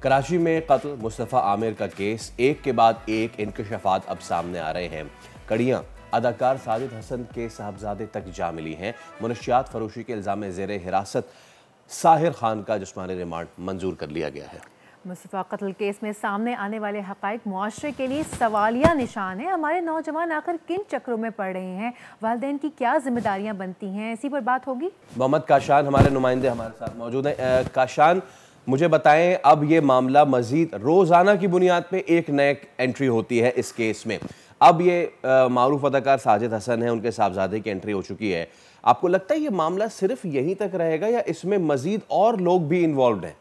कराची में कत्ल मुस्तफ़ा आमिर का केस एक के बाद एक इंकशाफात अब सामने आ रहे हैं। कड़ियां अदाकार साजिद हसन के साहबजादे तक जा मिली हैं। मुनशियात फरोशी के इल्ज़ाम ज़ेर हिरासत साहिर खान का जिस्मानी रिमांड मंजूर कर लिया गया है। मुस्तफ़ा कत्ल केस में सामने आने वाले हक़ाइक़ मुआशरे के लिए सवालिया निशान है। हमारे नौजवान आखिर किन चक्रों में पड़ रहे हैं, वालिदैन की क्या जिम्मेदारियां बनती हैं, इसी पर बात होगी। मोहम्मद काशान हमारे नुमाइंदे हमारे साथ मौजूद हैं। काशान, मुझे बताएं, अब ये मामला मजीद रोज़ाना की बुनियाद पे एक नए एंट्री होती है इस केस में। अब ये मारूफ अदाकार साजिद हसन है, उनके साहबजादे की एंट्री हो चुकी है। आपको लगता है ये मामला सिर्फ यहीं तक रहेगा या इसमें मजीद और लोग भी इन्वॉल्व हैं?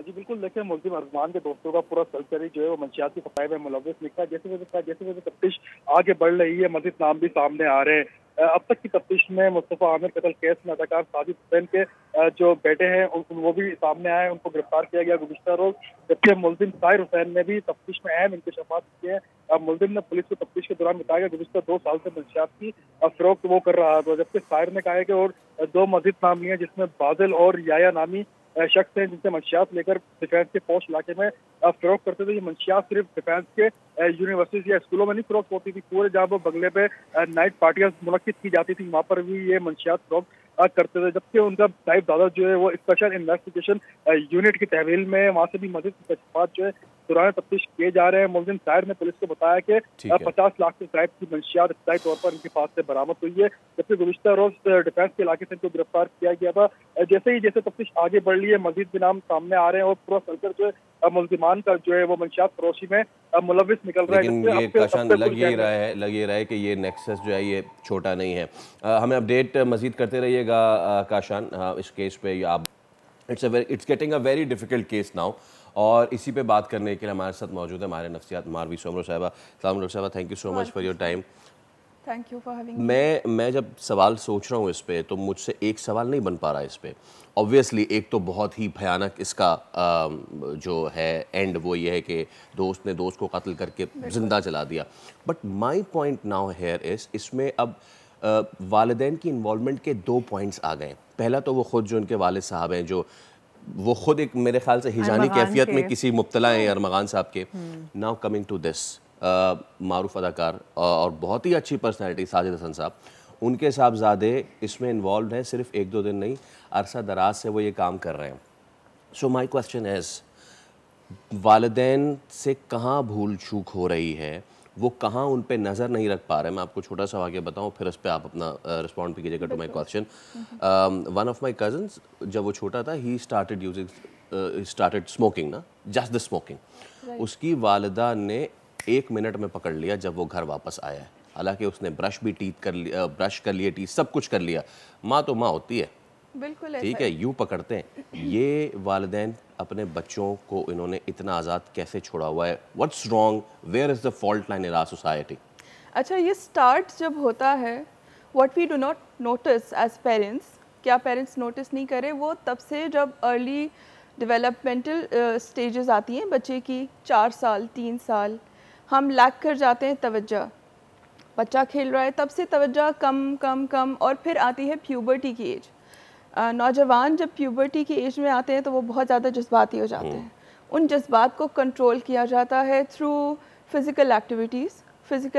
जी बिल्कुल, देखिए मुल्ज़िम अरमान के दोस्तों का पूरा सलसला जो है वो मंशियाती फ़साइद में मुलव्वस लिखा है। जैसे जैसे तफ्तीश आगे बढ़ रही है, मज़ीद नाम भी सामने आ रहे हैं। अब तक की तफ्तीश में मुस्तफ़ा आमिर कत्ल केस में अदाकार साजिद हुसैन के जो बेटे हैं वो भी सामने आए, उनको गिरफ्तार किया गया गुज़िश्ता रोज। जबकि मुल्ज़िम साहिर हुसैन ने भी तफ्तीश में अहम इंकशाफात किए हैं। मुल्ज़िम ने पुलिस को तफ्तीश के दौरान बताया कि गुज़िश्ता 2 साल से मंशियात की फ़रोख्त वो कर रहा था। जबकि साहिर ने कहा है कि और 2 मज़ीद नाम लिए, जिसमें बादल और याया नामी शख्स हैं, जिनसे मंशियात लेकर डिफेंस के पोश इलाके में फरोख्त करते थे। ये मंशियात सिर्फ डिफेंस के यूनिवर्सिटीज या स्कूलों में नहीं फरोख्त होती थी, पूरे जहाँ वो बंगले पे नाइट पार्टियां मुनक्किद की जाती थी, वहाँ पर भी ये मंशियात फरोख्त करते थे। जबकि उनका साहिबजादा जो है वो स्पेशल इन्वेस्टिगेशन यूनिट की तहवील में, वहाँ से भी मजीद इंकशाफात जो है दौरान तफ्तीश किए जा रहे हैं। मुल्ज़िम साहिर ने पुलिस को बताया कि 50 लाख से जायद की मंशियात इब्तदाई तौर पर इनके पास से बरामद हुई है। जबकि गुज़िश्ता रोज डिफेंस के इलाके से इनको गिरफ्तार किया गया था। जैसे तफ्तीश आगे बढ़ रही है, मजीद भी नाम सामने आ रहे हैं और पूरा सर्कल जो है मुल्ज़िमान का जो है वो मंशियात फरोशी में मुलव्विस निकल रहा है। लेकिन ये काशान लग ये रहा है कि ये नेक्सस जो है ये छोटा नहीं है। हमें अपडेट मजीद करते रहिएगा काशान इस केस पे। आप it's getting a very difficult case now, और इसी पे बात करने के लिए हमारे साथ मौजूद है हमारे नफ्सियात मारवी सोमरो साहिबा। सलाम साहिबा, thank you so much for your time. Thank you for having me. मैं जब सवाल सोच रहा हूँ इस पे, तो मुझसे एक सवाल नहीं बन पा रहा है इस पे। ऑब्वियसली एक तो बहुत ही भयानक इसका जो है एंड वो ये है कि दोस्त ने दोस्त को कत्ल करके ज़िंदा जला दिया। But my point now here is, इसमें अब वालिदैन की इन्वॉल्वमेंट के 2 पॉइंट्स आ गए। पहला तो वो ख़ुद जो उनके वालिद साहब हैं, जो वो खुद एक मेरे ख्याल से हिजानी कैफियत में किसी मुब्तला हैं अरमगान साहब के। नाउ कमिंग टू दिस, मारूफ अदाकार और बहुत ही अच्छी पर्सनैलिटी साजिद हसन साहब, उनके साहबजादे इसमें इन्वॉल्व हैं। सिर्फ 1-2 दिन नहीं, अरसा दराज से वो ये काम कर रहे हैं। सो माई क्वेश्चन इज़, वालिदैन से कहाँ भूल चूक हो रही है, वो कहाँ उन पे नज़र नहीं रख पा रहे। मैं आपको छोटा सा वाक़या बताऊँ, फिर इस पर आप अपना रिस्पॉन्ड भी कीजिएगा to my question. One of my cousins, जब वो छोटा था, ही स्टार्टेड स्मोकिंग ना, जस्ट द स्मोकिंग। उसकी वालिदा ने 1 मिनट में पकड़ लिया जब वो घर वापस आया है। हालांकि उसने ब्रश कर लिए, टीथ सब कुछ कर लिया। माँ तो माँ होती है, बिल्कुल ठीक है, यूँ पकड़ते हैं। ये वालिदैन अपने बच्चों को इन्होंने इतना आज़ाद कैसे छोड़ा हुआ है? What's wrong? Where is the fault line in our society? अच्छा, ये स्टार्ट जब होता है, what we do not notice as parents, क्या पेरेंट्स नोटिस नहीं करें, वो तब से जब अर्ली डेवलपमेंटल स्टेजेस आती हैं बच्चे की, 4 साल 3 साल, हम लैग कर जाते हैं तवज्जो। बच्चा खेल रहा है, तब से तवज्जो कम कम कम, और फिर आती है प्यूबर्टी की एज। नौजवान जब प्यूबर्टी की एज में आते हैं तो वो बहुत ज़्यादा जज्बाती हो जाते हैं। उन जज्बात को कंट्रोल किया जाता है थ्रू फ़िज़िकल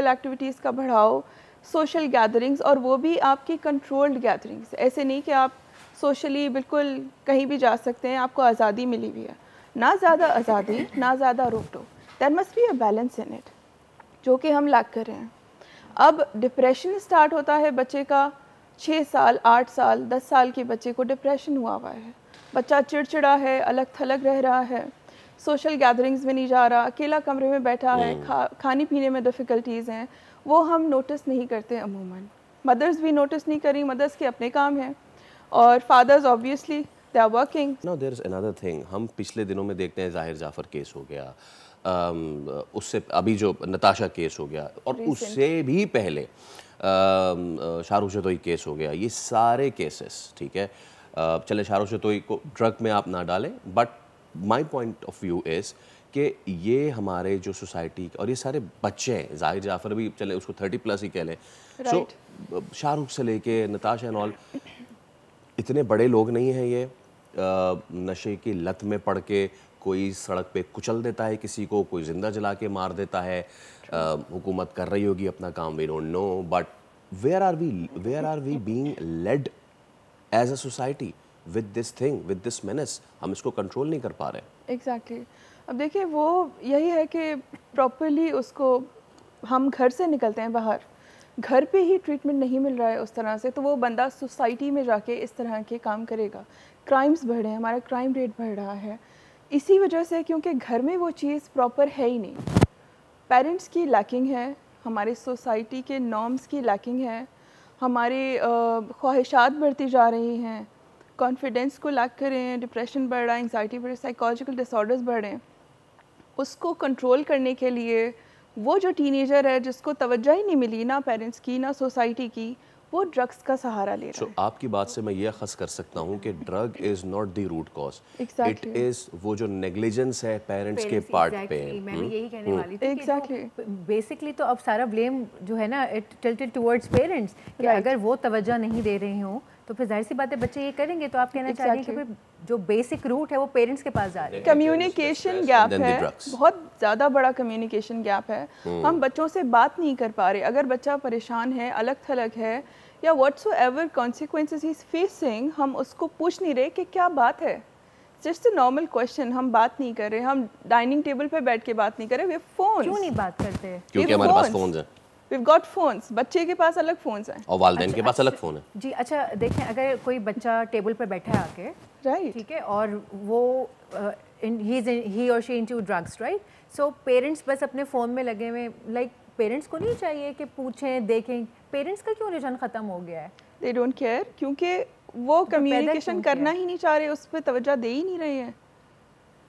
एक्टिविटीज़ का बढ़ाओ, सोशल गैदरिंग्स, और वो भी आपकी कंट्रोल्ड गैदरिंग्स। ऐसे नहीं कि आप सोशली बिल्कुल कहीं भी जा सकते हैं, आपको आज़ादी मिली हुई है, ना ज़्यादा आज़ादी ना ज़्यादा रोक-टोक। There must be a balance in it, जो कि हम लैक कर रहे हैं। अब डिप्रेशन स्टार्ट होता है बच्चे का 6 साल 8 साल 10 साल के बच्चे को डिप्रेशन हुआ है। बच्चा चिड़चिड़ा है, अलग थलग रह रहा है, सोशल गैदरिंग्स में नहीं जा रहा, अकेला कमरे में बैठा है, खाने पीने में डिफ़िकल्टीज़ हैं, वो हम नोटिस नहीं करते अमूमन। मदर्स भी नोटिस नहीं करी, मदर्स के अपने काम हैं, और fathers obviously they are working. No, there is another thing. हम पिछले दिनों में देखते हैं, ज़ाहिर जाफ़र केस हो गया, उससे अभी जो नताशा केस हो गया, और उससे भी पहले शाहरुख शतोई केस हो गया। ये सारे केसेस, ठीक है, चले शाहरुख शतोई को ड्रग में आप ना डालें, but my point of view is कि ये हमारे जो सोसाइटी और ये सारे बच्चे हैं, जाहिर जाफ़र भी चले उसको 30+ ही कह लें, सो शाहरुख से लेके नताशा एंड ऑल, इतने बड़े लोग नहीं हैं ये, नशे की लत में पड़ के कोई सड़क पे कुचल देता है किसी को, कोई जिंदा जला के मार देता है। हुकूमत कर रही होगी अपना काम, we don't know, but where are we being led as a society with this thing, with this menace? हम इसको कंट्रोल नहीं कर पा रहे। एग्जैक्टली। अब देखिए वो यही है कि प्रॉपरली उसको हम घर से निकलते हैं बाहर, घर पे ही ट्रीटमेंट नहीं मिल रहा है उस तरह से, तो वो बंदा सोसाइटी में जाके इस तरह के काम करेगा। क्राइम्स बढ़ रहे हैं, हमारा क्राइम रेट बढ़ रहा है इसी वजह से, क्योंकि घर में वो चीज़ प्रॉपर है ही नहीं। पेरेंट्स की लैकिंग है, हमारे सोसाइटी के नॉर्म्स की लैकिंग है, हमारे ख्वाहिशात बढ़ती जा रही हैं, कॉन्फिडेंस को लैक कर रहे हैं, डिप्रेशन बढ़ रहा है, एंग्जाइटी बढ़ रही है, साइकोलॉजिकल डिसऑर्डर्स बढ़ रहे हैं। उसको कंट्रोल करने के लिए वो जो टीनेजर है जिसको तवज्जो ही नहीं मिली ना पेरेंट्स की ना सोसाइटी की, वो ड्रग्स का सहारा ले रहा है। आपकी बात से मैं ये अखज़ कर सकता हूँ कि drug is not the root cause, it is वो जो नेग्लिजेंस है पेरेंट्स के पार्ट पे। मैं यही कहने वाली थी एग्जैक्टली। बेसिकली तो अब सारा ब्लेम जो है ना इट टिल्टेड टुवर्ड्स पेरेंट्स कि अगर वो तवज्जो नहीं दे रहे हो तो फिर जाहिर सी बात है बच्चे ये करेंगे। तो आप कहना चाह रहे हैं कि फिर जो बेसिक रूट है वो पेरेंट्स के पास जा रहे हैं। कम्युनिकेशन गैप है, बहुत ज़्यादा बड़ा कम्युनिकेशन गैप है। हम बच्चों से बात नहीं कर पा रहे। अगर बच्चा परेशान है, अलग थलग है या whatsoever consequences he is facing, हम उसको पूछ नहीं रहे कि क्या बात है। जस्ट अ नॉर्मल क्वेश्चन, हम बात नहीं कर रहे, हम डाइनिंग टेबल पे बैठ के बात नहीं कर रहे, वी हैव फोन्स। क्यों नहीं बात करते? क्योंकि हमारे पास फोन्स हैं। We've got phones, बच्चे के पास अलग फोन्स हैं और वालिदैन के पास अलग फ़ोन है। जी अच्छा, देखें अगर कोई बच्चा टेबल पर बैठा है आके, राइट, ठीक है, और वो ही और she into drugs, right, so parents बस अपने फ़ोन में लगे हुए, लाइक पेरेंट्स को नहीं चाहिए कि पूछें देखें? पेरेंट्स का क्यों रुझान ख़त्म हो गया है? दे डोंट केयर, क्योंकि वो कम्युनिकेशन करना ही नहीं चाह रहे, उस पर तवज्जो दे ही नहीं रहे हैं,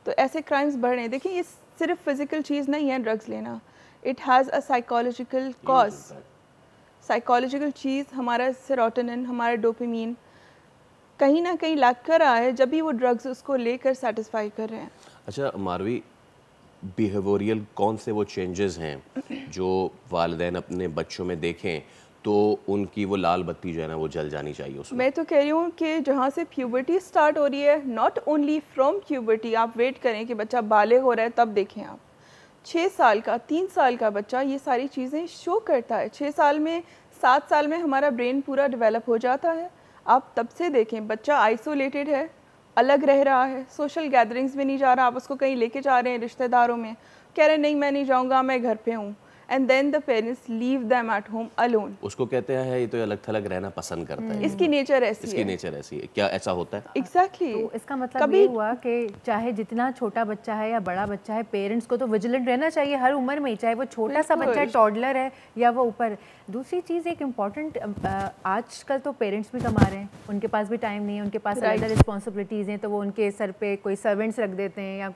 तो ऐसे क्राइम्स बढ़ रहे हैं। देखिए ये सिर्फ फिजिकल चीज़ नहीं है ड्रग्स लेना, it has a psychological cause. Psychological चीज़ हमारा सेरोटोनिन, हमारा डोपामीन कहीं ना कहीं लैक कर रहा है, जब भी वो ड्रग्स उसको लेकर सेटिस्फाई कर रहे हैं। अच्छा मारवी, बिहेवियरल कौन से वो चेंजेस हैं जो वालिदैन अपने बच्चों में देखें तो उनकी वो लाल बत्ती जो है ना वो जल जानी चाहिए उसमें? मैं तो कह रही हूँ कि जहाँ से प्यूबर्टी स्टार्ट हो रही है, नॉट ओनली फ्रॉम प्यूबर्टी, आप वेट करें कि बच्चा बालिग हो रहा है तब देखें। आप 6 साल का, 3 साल का बच्चा ये सारी चीज़ें शो करता है। 6 साल में, 7 साल में हमारा ब्रेन पूरा डेवलप हो जाता है। आप तब से देखें, बच्चा आइसोलेटेड है, अलग रह रहा है, सोशल गैदरिंग्स में नहीं जा रहा, आप उसको कहीं लेके जा रहे हैं रिश्तेदारों में, कह रहे हैं नहीं मैं नहीं जाऊँगा, मैं घर पे हूँ, and then the parents leave them at home alone. उसको कहते हैं ये तो अलग थलग रहना पसंद करता है, इसकी नेचर ऐसी है। इसकी नेचर ऐसी है, क्या ऐसा होता है? एग्जैक्टली। तो इसका मतलब ये हुआ कि चाहे जितना छोटा बच्चा है या बड़ा बच्चा है, पेरेंट्स को तो विजिलेंट रहना चाहिए हर उम्र में, चाहे वो छोटा सा बच्चा है, टॉडलर है या वो ऊपर। दूसरी चीज़ एक इम्पॉर्टेंट, आजकल तो पेरेंट्स भी कमा रहे हैं, उनके पास भी टाइम नहीं है, उनके पास अलग रिस्पॉन्सिबिलिटीज़ हैं, तो वो उनके सर पे कोई सर्वेंट्स रख देते हैं या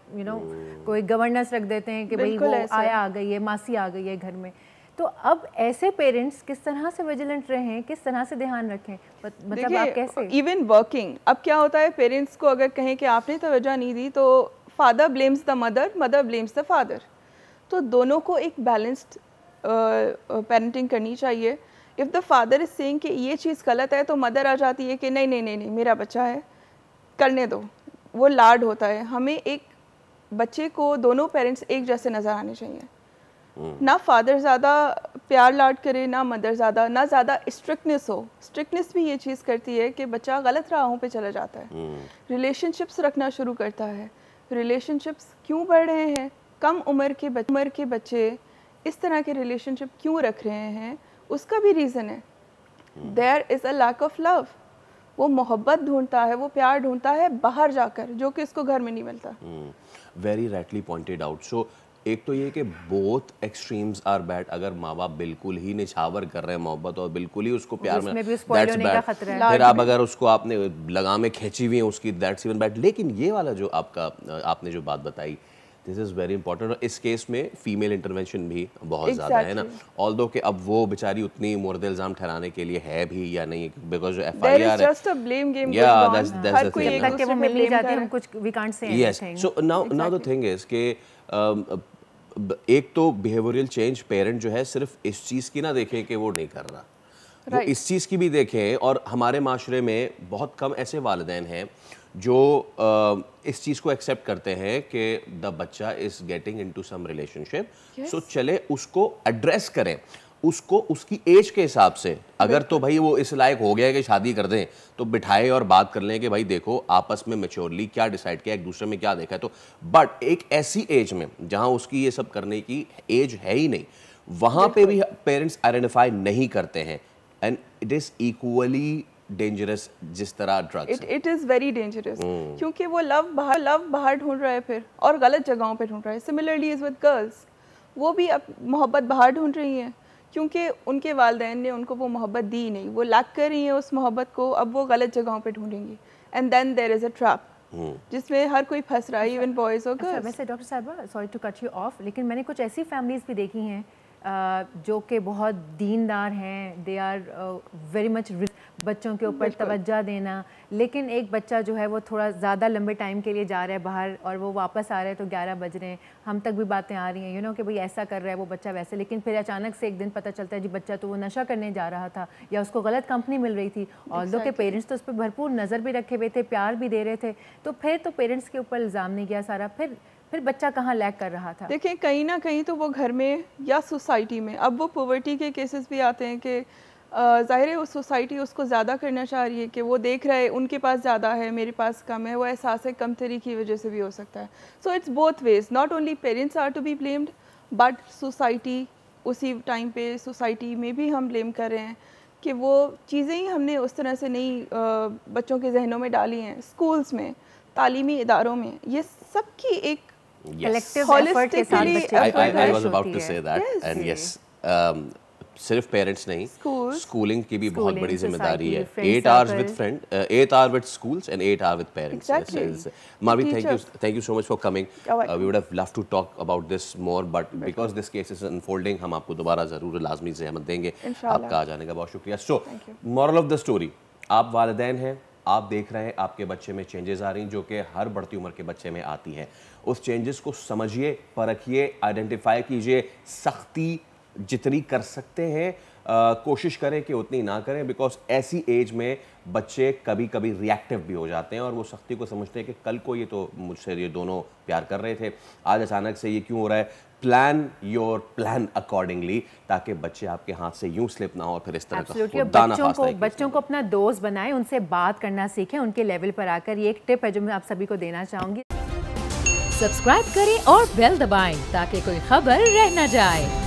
कोई गवर्नेंस रख देते हैं कि भाई वो आया आ गई है, मासी आ गई है घर में। तो अब ऐसे पेरेंट्स किस तरह से विजिलेंट रहें, किस तरह से ध्यान रखें, मतलब आप कैसे? इवन वर्किंग, अब क्या होता है, पेरेंट्स को अगर कहें कि आपने तवज्जो नहीं दी तो father blames the mother, mother blames the father. तो दोनों को एक बैलेंस्ड पेरेंटिंग करनी चाहिए। If the father is saying कि ये चीज़ गलत है तो मदर आ जाती है कि नहीं नहीं नहीं नहीं मेरा बच्चा है, करने दो, वो लाड होता है। हमें एक बच्चे को दोनों पेरेंट्स एक जैसे नज़र आने चाहिए, ना फादर ज़्यादा प्यार लाड करे, ना मदर ज़्यादा, ना ज़्यादा स्ट्रिक्टनेस हो। स्ट्रिक्टनेस भी ये चीज़ करती है कि बच्चा गलत राहों पे चला जाता है, रिलेशनशिप्स रखना शुरू करता है। रिलेशनशिप्स क्यों बढ़ रहे हैं, कम उम्र के बच्चे इस तरह के रिलेशनशिप क्यों रख रहे हैं, उसका भी रीज़न है, there is a lack of love. वो मोहब्बत ढूंढता है, वो प्यार ढूंढता है बाहर जाकर, जो कि उसको घर में नहीं मिलता। Very rightly pointed out. So एक तो ये कि बोथ एक्सट्रीम्स आर बैड। अगर माँ बाप बिल्कुल ही निछावर कर रहे हैं मोहब्बत और बिल्कुल ही उसको प्यार में, दैट्स बैड। फिर आप अगर उसको आपने लगामें खींची हुई हैं उसकी, दैट्स इवन बैड। लेकिन ये वाला जो आपने जो बात बताई, दिस इज़ वेरी इंपॉर्टेंट। और इस केस में फीमेल इंटरवेंशन भी बहुत ज़्यादा है ना, ऑल्दो कि अब वो बेचारी उतनी मुर्द इल्ज़ाम ठहराने के लिए है भी या नहीं, बिकॉज जो FIR है, so now the thing is कि एक तो बिहेवियरल चेंज पेरेंट जो है सिर्फ इस चीज़ की ना देखें कि वो नहीं कर रहा, वो इस चीज़ की भी देखें। और हमारे माशरे में बहुत कम ऐसे वालिदैन हैं जो इस चीज़ को एक्सेप्ट करते हैं कि द बच्चा is getting into some relationship, so चले उसको एड्रेस करें, उसको उसकी एज के हिसाब से। अगर तो भाई वो इस लायक हो गया कि शादी कर दें तो बिठाए और बात कर लें कि भाई देखो आपस में मैच्योरली क्या डिसाइड किया, एक दूसरे में क्या देखा है। तो बट एक ऐसी एज में जहां उसकी ये सब करने की एज है ही नहीं, वहां पे भी पेरेंट्स आइडेंटिफाई नहीं करते हैं, and it is equally dangerous जिस तरह drugs. It is very dangerous, क्योंकि वो लव बाहर ढूंढ रहा है फिर, और गलत जगहों पे ढूंढ रहा है। सिमिलरली इज़ विद गर्ल्स, वो भी अब मोहब्बत बाहर ढूंढ रही हैं, क्योंकि उनके वालिदैन ने उनको वो मोहब्बत दी नहीं, वो लैक कर रही हैं उस मोहब्बत को, अब वो गलत जगहों पे ढूंढेंगी, and then there is a trap जिसमें हर कोई फंस रहा है, इवन बॉयज़ और गर्ल्स। वैसे डॉक्टर साहबा, sorry to cut you off, लेकिन मैंने कुछ ऐसी फैमिलीज़ भी देखी हैं जो कि बहुत दीनदार हैं, दे आर वेरी मच बच्चों के ऊपर तवज्जो देना, लेकिन एक बच्चा जो है वो थोड़ा ज़्यादा लंबे टाइम के लिए जा रहा है बाहर और वो वापस आ रहा है तो 11 बज रहे हैं, हम तक भी बातें आ रही हैं, यू नो, कि भाई ऐसा कर रहा है वो बच्चा वैसे, लेकिन फिर अचानक से एक दिन पता चलता है जी बच्चा तो वो नशा करने जा रहा था या उसको गलत कंपनी मिल रही थी, और दो के पेरेंट्स तो उस पर भरपूर नज़र भी रखे हुए थे, प्यार भी दे रहे थे, तो फिर तो पेरेंट्स के ऊपर इल्ज़ाम नहीं गया सारा, फिर बच्चा कहाँ लैक कर रहा था। देखिए कहीं ना कहीं तो वो घर में या सोसाइटी में, अब वो पॉवर्टी के केसेस भी आते हैं कि ज़ाहिर है वो सोसाइटी उसको ज़्यादा करना चाह रही है, कि वो देख रहे हैं उनके पास ज़्यादा है मेरे पास कम है, वो एहसास कमतरी की वजह से भी हो सकता है। So it's both ways, not only parents are to be blamed but society, उसी टाइम पे सोसाइटी में भी हम ब्लेम कर रहे हैं कि वो चीज़ें ही हमने उस तरह से नहीं बच्चों के जहनों में डाली हैं। स्कूल्स में, तालीमी इदारों में, ये सब की एक collective effort के साथ बच्चे I was about to say that, and yes, सिर्फ पेरेंट्स नहीं, स्कूलिंग की भी बहुत बड़ी जिम्मेदारी है। 8 hours with friend, 8 hours with schools and 8 hours with parents. Exactly. Marvi, thank you so much for coming. We would have loved to talk about this more, but because this case is unfolding, हम आपको दोबारा ज़रूर लाजमी ज़हमत देंगे। आपका आ जाने का बहुत शुक्रिया। So, moral of the story, आप वालिदैन हैं, आप देख रहे हैं आपके बच्चे में चेंजेस आ रही हैं जो कि हर बढ़ती उम्र के बच्चे में आती हैं। उस चेंजेस को समझिए, परखिए, आइडेंटिफाई कीजिए, सख्ती जितनी कर सकते हैं कोशिश करें कि उतनी ना करें, बिकॉज ऐसी एज में बच्चे कभी कभी रिएक्टिव भी हो जाते हैं और वो सख्ती को समझते हैं कि कल को ये तो मुझसे ये दोनों प्यार कर रहे थे, आज अचानक से ये क्यों हो रहा है। प्लान योर प्लान अकॉर्डिंगली, ताकि बच्चे आपके हाथ से यूं स्लिप ना हो और फिर इस तरह का बच्चों को अपना दोस्त बनाएं, उनसे बात करना सीखें उनके लेवल पर आकर। ये एक टिप है जो मैं आप सभी को देना चाहूँगी। सब्सक्राइब करें और बेल दबाएं ताकि कोई खबर रह न जाए।